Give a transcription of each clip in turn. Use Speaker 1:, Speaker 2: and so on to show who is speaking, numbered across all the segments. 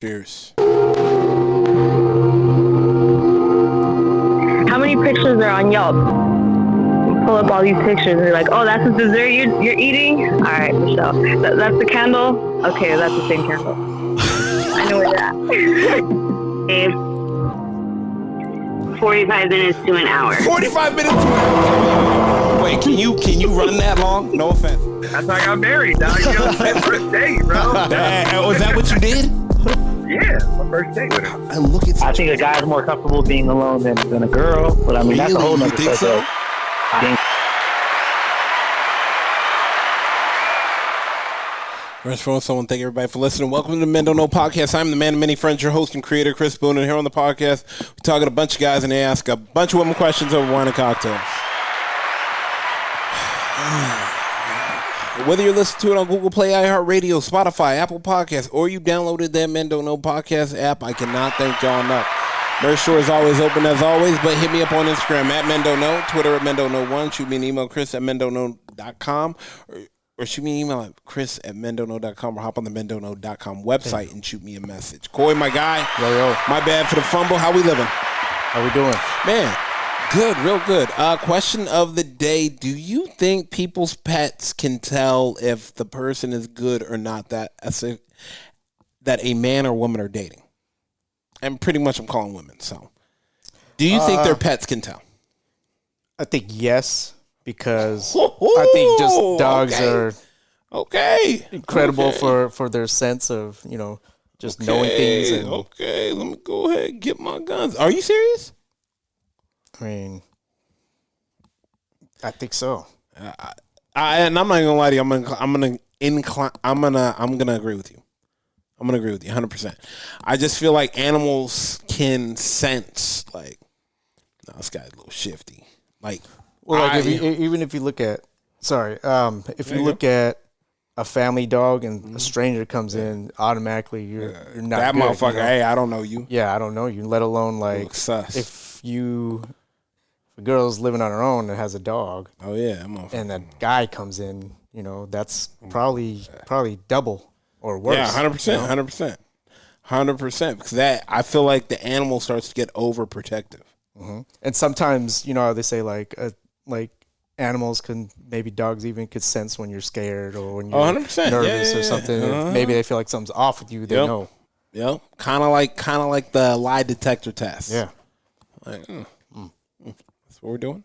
Speaker 1: Cheers.
Speaker 2: How many pictures are on Yelp? You pull up all these pictures and you're like, oh, that's the dessert you're eating? All right, Michelle. That's the candle? Okay, that's the same candle. I know where you're at.
Speaker 3: Babe, 45 minutes to an hour.
Speaker 1: 45 minutes to an hour. Wait, can you run that long? No offense.
Speaker 4: That's how I got married. Now you know, my first date, bro.
Speaker 1: Was that what you did?
Speaker 4: Yeah, my first date with her.
Speaker 1: And look at
Speaker 5: I think a guy's more comfortable being alone than a girl, but I mean that's a whole nother
Speaker 1: You think so? First of all, thank everybody for listening. Welcome to the Men Don't Know podcast. I'm the man of many friends, your host and creator, Chris Boone, and here on the podcast, we're talking to a bunch of guys and they ask a bunch of women questions over wine and cocktails. Whether you're listening to it on Google Play, iHeartRadio, Spotify, Apple Podcasts, or you downloaded that Men Don't Know podcast app, I cannot thank y'all enough. Merch store is always open as always, but hit me up on Instagram at Men Don't Know, Twitter at Men Don't Know 1, shoot me an email, chris@mendontknow.com, or shoot me an email at chris@mendontknow.com, or hop on the mendontknow.com website and shoot me a message. Coy, my guy,
Speaker 6: Yo.
Speaker 1: my bad for the fumble. How we living?
Speaker 6: How we doing?
Speaker 1: Man, good, real good. Question of the day: do you think people's pets can tell if the person is good or not that a man or woman are dating? And pretty much I'm calling women. So, do you think their pets can tell?
Speaker 6: I think yes, because I think just dogs are incredible for their sense of, just knowing things. And,
Speaker 1: let me go ahead and get my guns. Are you serious?
Speaker 6: I mean, I think so.
Speaker 1: And I'm not gonna lie to you. I'm gonna agree with you. I'm gonna agree with you 100%. I just feel like animals can sense, like, no, this guy's a little shifty. Like,
Speaker 6: well, like even if you look at, if you look at a family dog and a stranger comes in, automatically you're not
Speaker 1: that
Speaker 6: good,
Speaker 1: motherfucker. Hey, I don't know you.
Speaker 6: Yeah, I don't know you. Let alone like if a girl's living on her own and has a dog.
Speaker 1: Oh yeah,
Speaker 6: and that guy comes in, that's probably double or worse.
Speaker 1: Yeah, 100%. Because that, I feel like the animal starts to get overprotective.
Speaker 6: Mm-hmm. And sometimes, how they say like animals maybe dogs even could sense when you're scared or when you're
Speaker 1: 100%.
Speaker 6: nervous or something. Uh-huh. Maybe they feel like something's off with you. They know.
Speaker 1: Yep. Kind of like the lie detector test.
Speaker 6: Yeah.
Speaker 1: Like, that's what we're doing.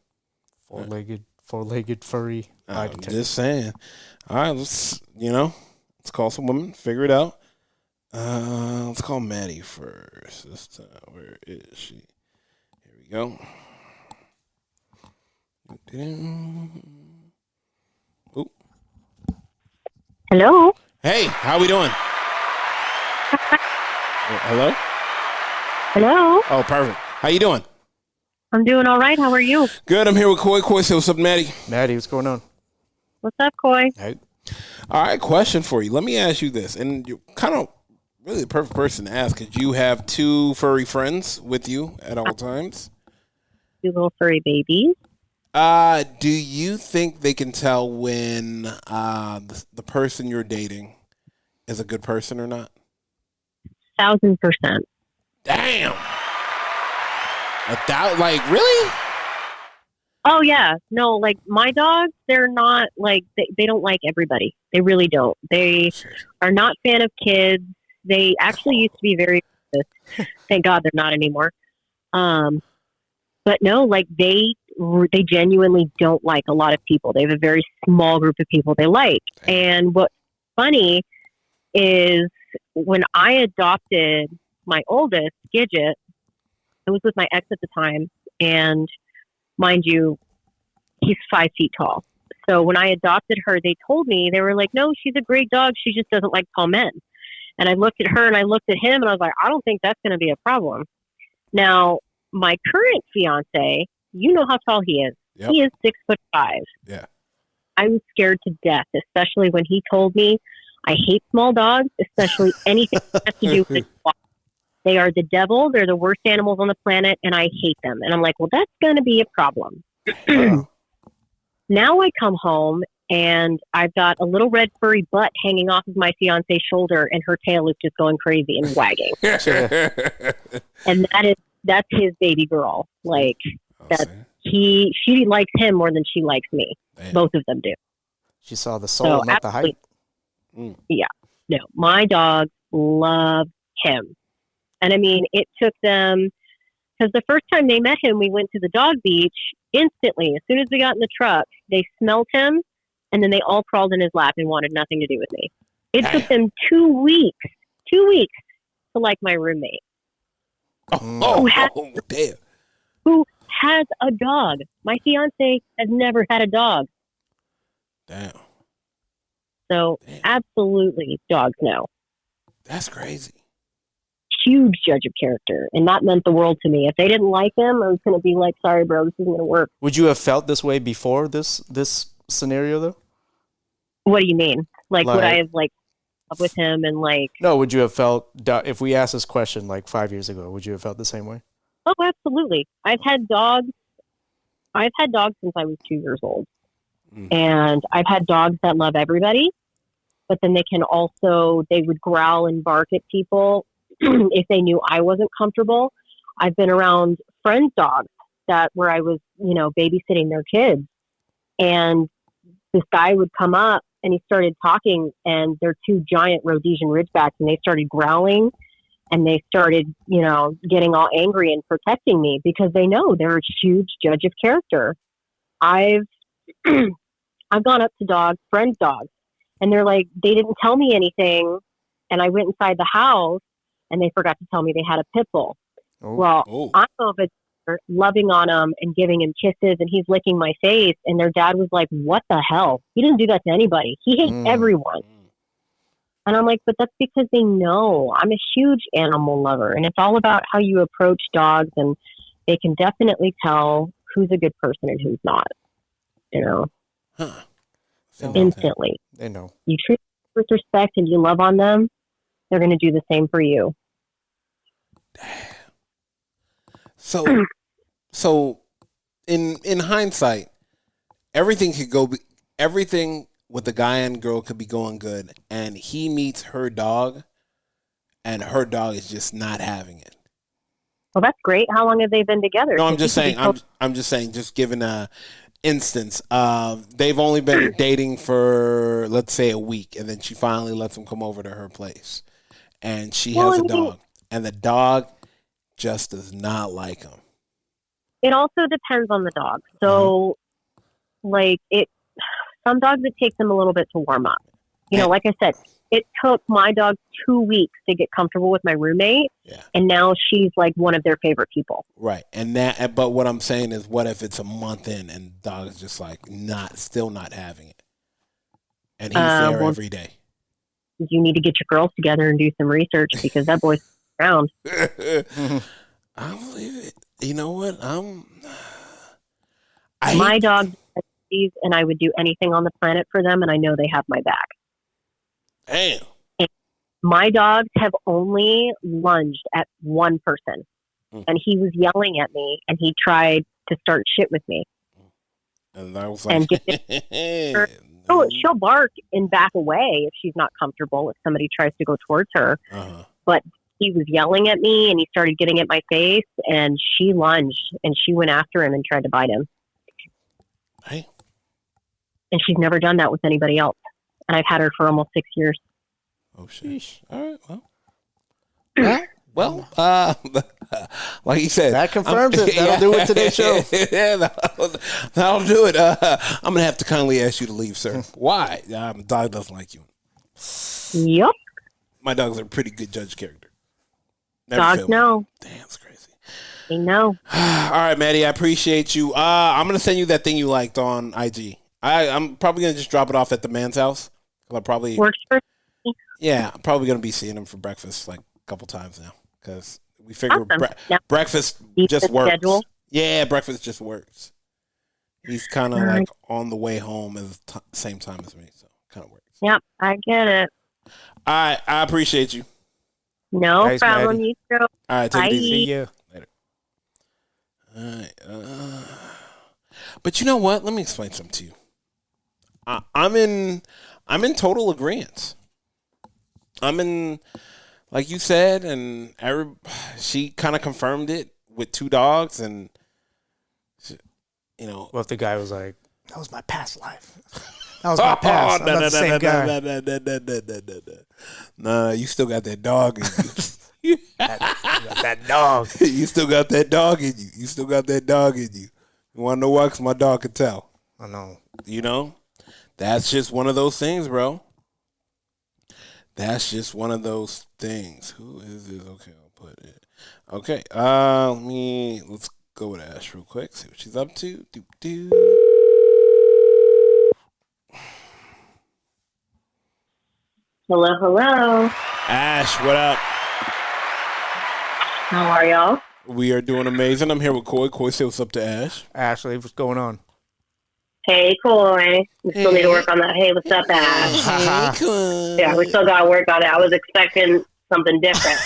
Speaker 6: Four-legged furry lie detector.
Speaker 1: Just saying. All right, let's call some women, figure it out. Let's call Maddie first. This time, where is she? Here we go. Ooh.
Speaker 2: Hello?
Speaker 1: Hey, how we doing? Hello?
Speaker 2: Hello?
Speaker 1: Oh, perfect. How you doing?
Speaker 2: I'm doing all right. How are you?
Speaker 1: Good. I'm here with Coy. Coy, say what's up, Maddie?
Speaker 6: Maddie, what's going on?
Speaker 2: What's up, Coy?
Speaker 6: Hey.
Speaker 1: All right, question for you. Let me ask you this, and you're kind of really the perfect person to ask because you have two furry friends with you at all times.
Speaker 2: Two little furry babies.
Speaker 1: Do you think they can tell when the person you're dating is a good person or not?
Speaker 2: 1,000%.
Speaker 1: Damn. Like, really?
Speaker 2: Oh, yeah. No, like, my dogs, they're not, like, they don't like everybody. They really don't. They are not fan of kids. They actually used to be very racist. Thank God they're not anymore. But no, like, they genuinely don't like a lot of people. They have a very small group of people they like. And what's funny is when I adopted my oldest, Gidget, I was with my ex at the time, and mind you, he's 5 feet tall. So when I adopted her, they told me, they were like, no, she's a great dog. She just doesn't like tall men. And I looked at her and I looked at him and I was like, I don't think that's going to be a problem. Now, my current fiance, you know how tall he is. Yep. He is 6'5".
Speaker 1: Yeah.
Speaker 2: I was scared to death, especially when he told me I hate small dogs, especially anything that has to do with dogs. They are the devil. They're the worst animals on the planet, and I hate them. And I'm like, well, that's going to be a problem. Now I come home, and I've got a little red furry butt hanging off of my fiance's shoulder, and her tail is just going crazy and wagging. And that's his baby girl. Like that, she likes him more than she likes me.
Speaker 1: Damn.
Speaker 2: Both of them do.
Speaker 6: She saw the soul, not the height.
Speaker 2: Yeah, no, my dogs love him, and I mean, it took them because the first time they met him, we went to the dog beach. Instantly, as soon as we got in the truck, they smelled him. And then they all crawled in his lap and wanted nothing to do with me. It took them 2 weeks to like my roommate.
Speaker 1: Damn.
Speaker 2: Who has a dog? My fiance has never had a dog.
Speaker 1: Damn.
Speaker 2: So absolutely, dogs know.
Speaker 1: That's crazy.
Speaker 2: Huge judge of character. And that meant the world to me. If they didn't like him, I was going to be like, sorry, bro, this isn't going to work.
Speaker 6: Would you have felt this way before this scenario, though?
Speaker 2: What do you mean? Like would I have like up with him and like?
Speaker 6: No, would you have felt if we asked this question like 5 years ago? Would you have felt the same way?
Speaker 2: Oh, absolutely. I've had dogs since I was 2 years old, and I've had dogs that love everybody, but then they would growl and bark at people if they knew I wasn't comfortable. I've been around friends' dogs where I was, babysitting their kids, and this guy would come up and he started talking, and they're two giant Rhodesian Ridgebacks, and they started growling, and they started, getting all angry and protecting me because they know they're a huge judge of character. I've gone up to dogs, friends' dogs, and they're like, they didn't tell me anything, and I went inside the house, and they forgot to tell me they had a pit bull. I'm over there loving on him and giving him kisses, and he's licking my face, and their dad was like, what the hell? He doesn't do that to anybody. He hates everyone. And I'm like, but that's because they know I'm a huge animal lover, and it's all about how you approach dogs, and they can definitely tell who's a good person and who's not, instantly.
Speaker 6: They know.
Speaker 2: You treat them with respect and you love on them, they're going to do the same for you.
Speaker 1: So in hindsight, everything with the guy and girl could be going good, and he meets her dog, and her dog is just not having it.
Speaker 2: Well, that's great. How long have they been together?
Speaker 1: No, I'm just saying. I'm just saying. Just giving a instance. They've only been dating for, let's say, a week, and then she finally lets him come over to her place, and she has a dog, and the dog just does not like him.
Speaker 2: It also depends on the dog. So, some dogs, it takes them a little bit to warm up. Like I said, it took my dog 2 weeks to get comfortable with my roommate, and now she's like one of their favorite people.
Speaker 1: Right, but what I'm saying is, what if it's a month in and the dog is just like still not having it, and he's there every day?
Speaker 2: You need to get your girls together and do some research because that boy's around.
Speaker 1: I believe it. You know what?
Speaker 2: My dog, and I would do anything on the planet for them, and I know they have my back.
Speaker 1: Damn.
Speaker 2: And my dogs have only lunged at one person, and he was yelling at me, and he tried to start shit with me.
Speaker 1: And I was like,
Speaker 2: she'll bark and back away if she's not comfortable, if somebody tries to go towards her. But he was yelling at me, and he started getting at my face, and she lunged, and she went after him and tried to bite him.
Speaker 1: Hey.
Speaker 2: And she's never done that with anybody else. And I've had her for almost 6 years.
Speaker 1: Oh, sheesh. All right, well, like you said,
Speaker 6: that confirms it. That'll do it today's show.
Speaker 1: Yeah, that'll do it. I'm gonna have to kindly ask you to leave, sir. Why? Dog doesn't like you.
Speaker 2: Yep.
Speaker 1: My dog's a pretty good judge character.
Speaker 2: Dogs know.
Speaker 1: Damn, it's crazy.
Speaker 2: They know.
Speaker 1: All right, Maddie, I appreciate you. I'm gonna send you that thing you liked on IG. I'm probably gonna just drop it off at the man's house. I'll probably
Speaker 2: works for me.
Speaker 1: Yeah, I'm probably gonna be seeing him for breakfast like a couple times now because we figure breakfast just works. Schedule. Yeah, breakfast just works. He's kind of like on the way home at the same time as me, so kind of works.
Speaker 2: Yep, I get it.
Speaker 1: All right, I appreciate you.
Speaker 2: No Thanks, problem, Maddie. You too.
Speaker 1: All right, take it easy.
Speaker 6: See you
Speaker 1: later. All right, but you know what? Let me explain something to you. I'm in total agreement. I'm in, like you said, and she kind of confirmed it with 2 dogs, and
Speaker 6: What if the guy was like, "That was my past life. That was my past. I'm not the same guy."
Speaker 1: No, you still got that dog in you.
Speaker 6: that dog.
Speaker 1: You still got that dog in you. You still got that dog in you. You want to know why? Because my dog can tell.
Speaker 6: I know.
Speaker 1: That's just one of those things, bro. That's just one of those things. Who is this? Okay, I'll put it. Okay, let's go with Ash real quick. See what she's up to.
Speaker 2: Hello.
Speaker 1: Ash, what up?
Speaker 2: How are y'all?
Speaker 1: We are doing amazing. I'm here with Coy. Coy, say what's up to Ash.
Speaker 6: Ashley, what's going on?
Speaker 2: Hey, Coy. We still need to work on that. Hey, what's up, Ash?
Speaker 1: Hey, Coy.
Speaker 2: Yeah, we still got to work on it. I was expecting something different.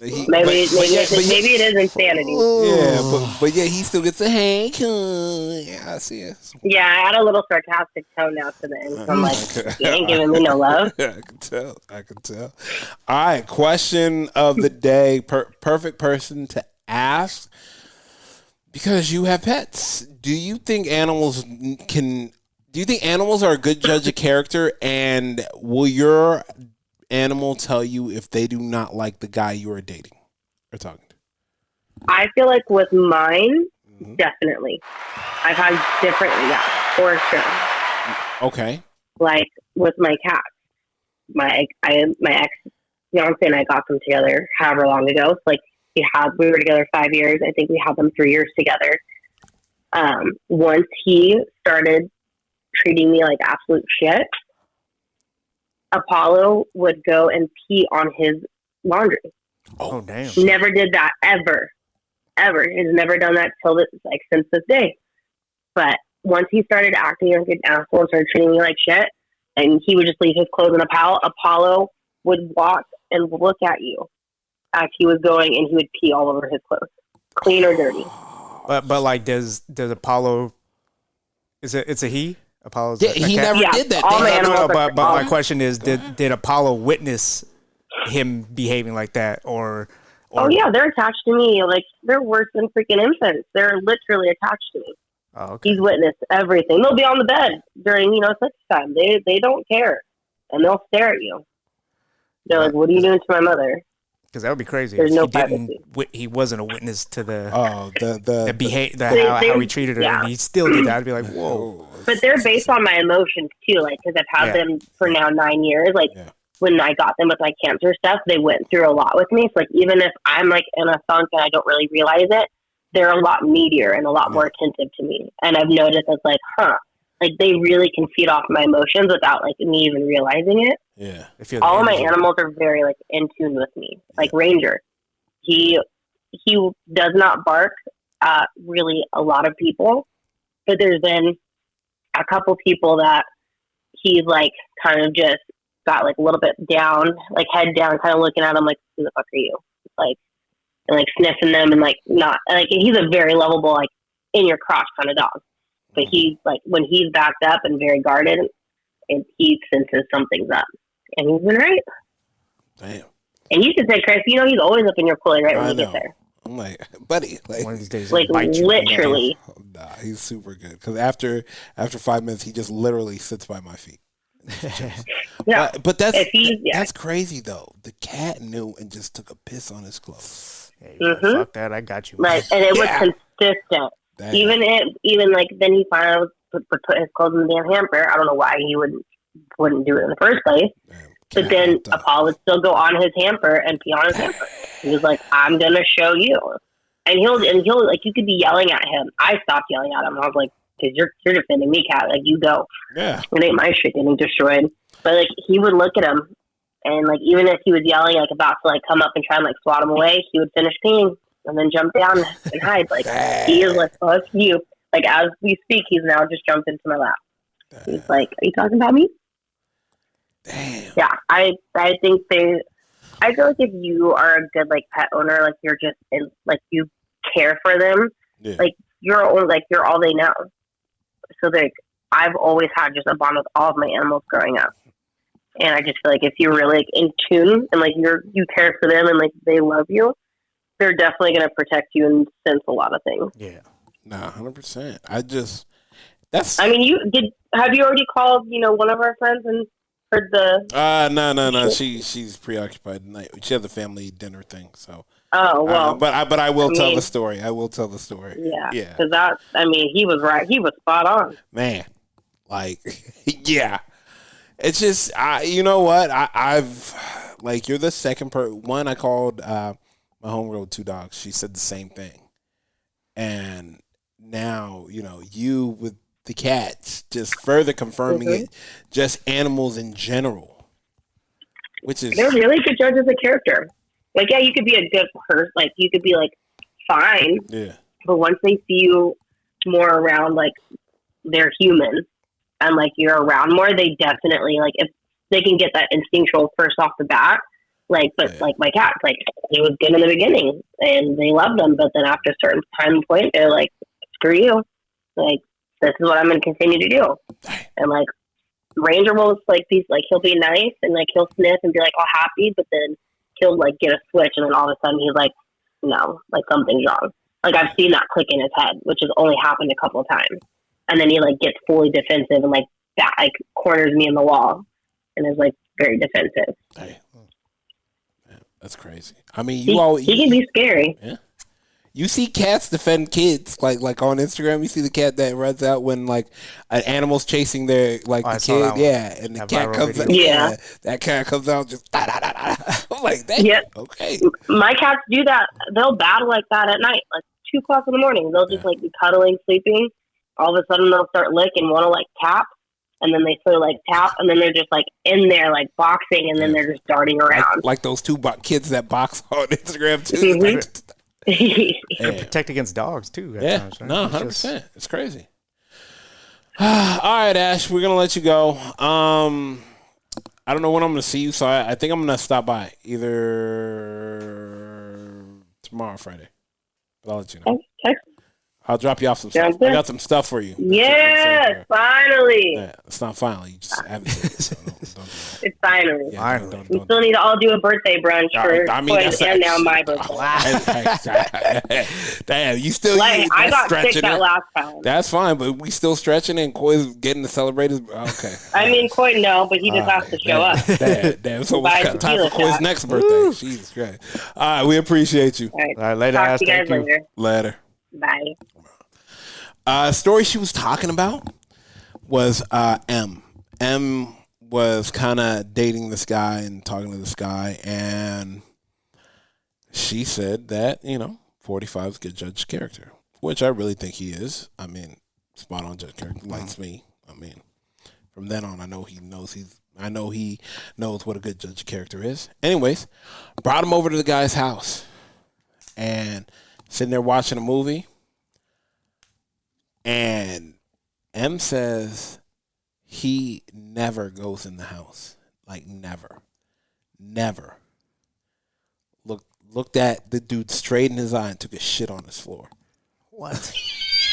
Speaker 2: Maybe it is insanity.
Speaker 1: Yeah, but he still gets a hey, Coy. Yeah, I see it.
Speaker 2: Yeah, I had a little sarcastic tone now to the end. So I'm like, you ain't giving me no love.
Speaker 1: I can tell. All right, question of the day. Perfect person to ask. Because you have pets, do you think animals are a good judge of character, and will your animal tell you if they do not like the guy you are dating or talking to?
Speaker 2: I feel like with mine, definitely. I've had different, for sure.
Speaker 1: Okay.
Speaker 2: Like with my cat, my ex fiance and I got them together however long ago. So like we were together 5 years. I think we had them 3 years together. Once he started treating me like absolute shit, Apollo would go and pee on his laundry.
Speaker 6: Oh damn!
Speaker 2: Never did that ever. He's never done that since this day. But once he started acting like an asshole and started treating me like shit, and he would just leave his clothes in a pile, Apollo would walk and look at you as he was going, and he would pee all over his clothes, clean or dirty.
Speaker 6: But like, does Apollo? It's a he? Apollo's
Speaker 1: he never did that.
Speaker 2: All my animals
Speaker 6: but my question is, did Apollo witness him behaving like that, or?
Speaker 2: Oh yeah, they're attached to me. Like they're worse than freaking infants. They're literally attached to me.
Speaker 6: Oh, okay.
Speaker 2: He's witnessed everything. They'll be on the bed during sex time. They don't care, and they'll stare at you. They're like, "What are you doing to my mother?"
Speaker 6: Because that would be crazy.
Speaker 2: There's
Speaker 6: if
Speaker 2: no
Speaker 6: he
Speaker 2: privacy.
Speaker 6: he wasn't a witness to the
Speaker 1: how
Speaker 6: he treated her, and he still did that. I'd be like, whoa.
Speaker 2: But they're based on my emotions too, like because I've had them for now 9 years. Like when I got them with my cancer stuff, they went through a lot with me. So like even if I'm like in a funk and I don't really realize it, they're a lot needier and a lot more attentive to me. And I've noticed it's like, like they really can feed off my emotions without like me even realizing it.
Speaker 1: Yeah.
Speaker 2: All of my animals are very like in tune with me. Like Ranger, he does not bark at really a lot of people, but there's been a couple people that he's like kind of just got like a little bit down, like head down, kind of looking at him like, who the fuck are you? Like, and like sniffing them and like not like he's a very lovable, like in your crotch kind of dog. But he's like when he's backed up and very guarded, and he senses something's up, and he's been right.
Speaker 1: Damn.
Speaker 2: And you should say, Chris, he's always up in your pulley right when you get there.
Speaker 1: I'm like, buddy, like
Speaker 6: one of these days,
Speaker 2: like literally.
Speaker 1: Nah, he's super good. Because after 5 minutes, he just literally sits by my feet.
Speaker 2: Yeah,
Speaker 1: but that's crazy though. The cat knew and just took a piss on his clothes.
Speaker 6: Hey, fuck that, I got you.
Speaker 2: Right, and it was consistent. Damn. Even like then he finally would put his clothes in the damn hamper. I don't know why he wouldn't do it in the first place. Damn. But then Apollo would still go on his hamper and pee on his hamper. He was like, "I'm gonna show you," and he'll like you could be yelling at him. I stopped yelling at him. I was like, "Cause you're defending me, cat. Like you go.
Speaker 1: Yeah,
Speaker 2: it ain't my shit getting destroyed." But like he would look at him, and like even if he was yelling like about to like come up and try and like swat him away, he would finish peeing and then jump down and hide. Like he is like, "Fuck you." Like as we speak, he's now just jumped into my lap. He's like, "Are you talking about me?"
Speaker 1: Damn.
Speaker 2: Yeah, I think I feel like if you are a good like pet owner, like you're just like you care for them, like you're all they know. So
Speaker 7: I've always had just a bond with all of my animals growing up. And I just feel like if you're really like in tune and like you care for them and like they love you, they're definitely going to protect you and sense a lot of things.
Speaker 6: Yeah.
Speaker 1: Nah, 100%.
Speaker 7: I mean, have you already called, one of our friends and heard the...
Speaker 1: No. She's preoccupied tonight. She has a family dinner thing, so...
Speaker 7: Oh, well.
Speaker 1: But I will tell the story. I will tell the story.
Speaker 7: Yeah.
Speaker 1: Yeah.
Speaker 7: Because he was right. He was spot on.
Speaker 1: Man, like, yeah. It's just, you know what? I've, like, you're the second one I called my homegirl with 2 dogs. She said the same thing. And now, you with the cats just further confirming it, just animals in general. Which is...
Speaker 7: They're really good judges of character. Like, yeah, you could be a good person. Like, you could be, like, fine.
Speaker 1: Yeah.
Speaker 7: But once they see you more around, like, they're human and, like, you're around more, they definitely, like, if they can get that instinctual first off the bat, like, but, like, my cat, like, he was good in the beginning and they loved him. But then after a certain time point, they're like, screw you. Like, this is what I'm going to continue to do. And, like, Ranger will, like, he'll be nice and, like, he'll sniff and be, like, all happy, but then he'll like get a switch and then all of a sudden he's like, no, like something's wrong. Like I've seen that click in his head, which has only happened a couple of times. And then he like gets fully defensive and like corners me in the wall and is like very defensive.
Speaker 1: Hey. Man, that's crazy. I mean,
Speaker 7: he can be scary.
Speaker 1: Yeah. You see cats defend kids, like on Instagram. You see the cat that runs out when like an animal's chasing their the kid, and the cat comes out.
Speaker 7: Yeah,
Speaker 1: that cat comes out just. I'm like, that.
Speaker 7: Yeah.
Speaker 1: Okay.
Speaker 7: My cats do that. They'll battle like that at night, like 2 o'clock in the morning. They'll just like be cuddling, sleeping. All of a sudden, they'll start licking, want to like tap, and then they sort of like tap, and then they're just like in there like boxing, and then they're just darting around.
Speaker 1: Like those 2 kids that box on Instagram too.
Speaker 7: Mm-hmm.
Speaker 6: And protect against dogs too.
Speaker 1: Yeah,
Speaker 6: times, right?
Speaker 1: no, 100%. It's crazy. All right, Ash, we're gonna let you go. I don't know when I'm gonna see you, so I think I'm gonna stop by either tomorrow or Friday. But I'll let you know.
Speaker 7: Okay.
Speaker 1: I'll drop you off some stuff. I got some stuff for you.
Speaker 7: Yes, finally.
Speaker 1: Yeah, it's not finally. You just haven't said it, so don't do that.
Speaker 7: It's finally.
Speaker 1: Yeah,
Speaker 7: We still need to all do a birthday brunch for Quinn and now my birthday.
Speaker 1: Damn, you still
Speaker 7: I got sick that last time.
Speaker 1: That's fine, but we still stretching and Koi's getting to celebrate his. Okay.
Speaker 7: I mean, Koi, no, but he just has to show up.
Speaker 1: Damn. So we got time for Koi's next birthday. Woo. Jesus Christ. All right, we appreciate you.
Speaker 7: All
Speaker 6: right, later.
Speaker 7: Talk to you guys later.
Speaker 1: Later.
Speaker 7: Bye.
Speaker 1: Story she was talking about was M. M was kind of dating this guy and talking to this guy, and she said that 45 is good judge character, which I really think he is. I mean, spot on judge character. Likes me. I mean, from then on, I know he knows what a good judge character is. Anyways, brought him over to the guy's house, and sitting there watching a movie. And M says he never goes in the house. Like never. Looked at the dude straight in his eye and took a shit on his floor.
Speaker 6: What?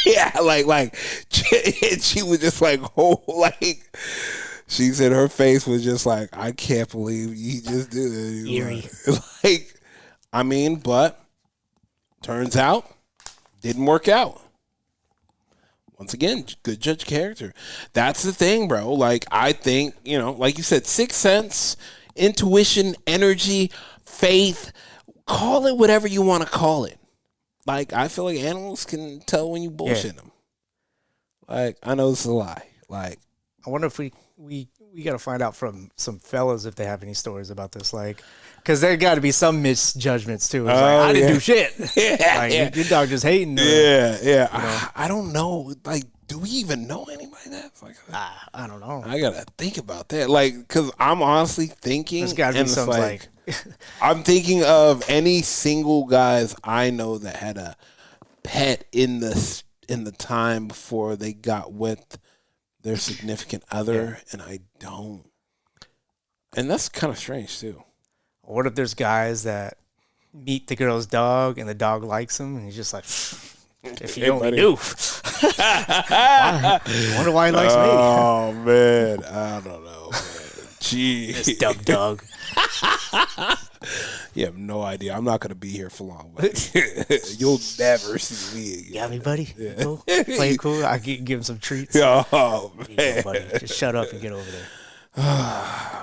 Speaker 1: Yeah, like she was just like, she said her face was just like, I can't believe you just did it.
Speaker 6: Eerie.
Speaker 1: But turns out didn't work out. Once again, good judge character. That's the thing, bro. Like, I think, like you said, sixth sense, intuition, energy, faith, call it whatever you want to call it. Like, I feel like animals can tell when you bullshit them. Like, I know this is a lie. Like,
Speaker 6: I wonder if we got to find out from some fellas if they have any stories about this. Like, because there got to be some misjudgments too. It's I didn't do shit. Your dog just hating.
Speaker 1: Yeah. I don't know. Like, do we even know anybody that's like?
Speaker 6: I don't know.
Speaker 1: I gotta think about that. Like, because I'm honestly thinking.
Speaker 6: There's got to be some like.
Speaker 1: I'm thinking of any single guys I know that had a pet in the time before they got with their significant other, and I don't. And that's kind of strange too.
Speaker 6: What if there's guys that meet the girl's dog and the dog likes him and he's just like, If you only knew. I wonder why he likes me.
Speaker 1: Oh man, I don't know. Man. Jeez,
Speaker 6: This dumb dog.
Speaker 1: You have no idea. I'm not gonna be here for long. But you'll never see me again.
Speaker 6: You got me, buddy? Yeah. Cool? Play it cool? I give him some treats.
Speaker 1: Oh man,
Speaker 6: Buddy. Just shut up and get over there.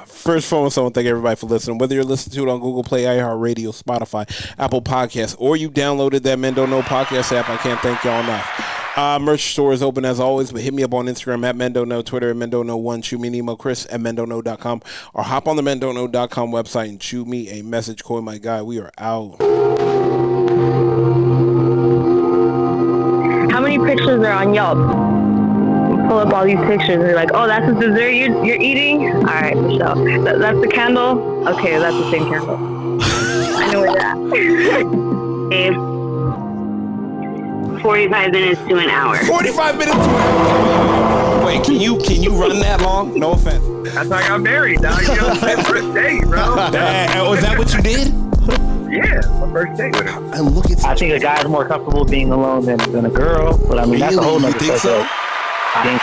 Speaker 1: First, phone someone. Thank everybody for listening. Whether you're listening to it on Google Play, iHeartRadio, Spotify, Apple Podcasts, or you downloaded that Men Don't Know podcast app, I can't thank y'all enough. Merch store is open as always, but hit me up on Instagram at Men Don't Know, Twitter at Men Don't Know 1, shoot me an email, Chris at mendontknow.com, or hop on the mendontknow.com website and shoot me a message. Coy, my guy, we are out.
Speaker 2: How many pictures are on Yelp? Pull up all these pictures and you're like, oh, that's the dessert you're eating? All right, Michelle. That's the candle? Okay, that's the same candle. I know where that.
Speaker 3: 45 minutes to an hour.
Speaker 1: 45 minutes to an hour. Wait, can you run that long? No offense.
Speaker 4: That's how I got married, dog. You know, my first date, bro.
Speaker 1: Was that what you did?
Speaker 4: Yeah, my first date with her.
Speaker 1: And look at
Speaker 5: I think a guy's more comfortable being alone than a girl, but I mean, that's a whole
Speaker 1: Really?
Speaker 5: nother
Speaker 1: You think so?
Speaker 5: subject. I think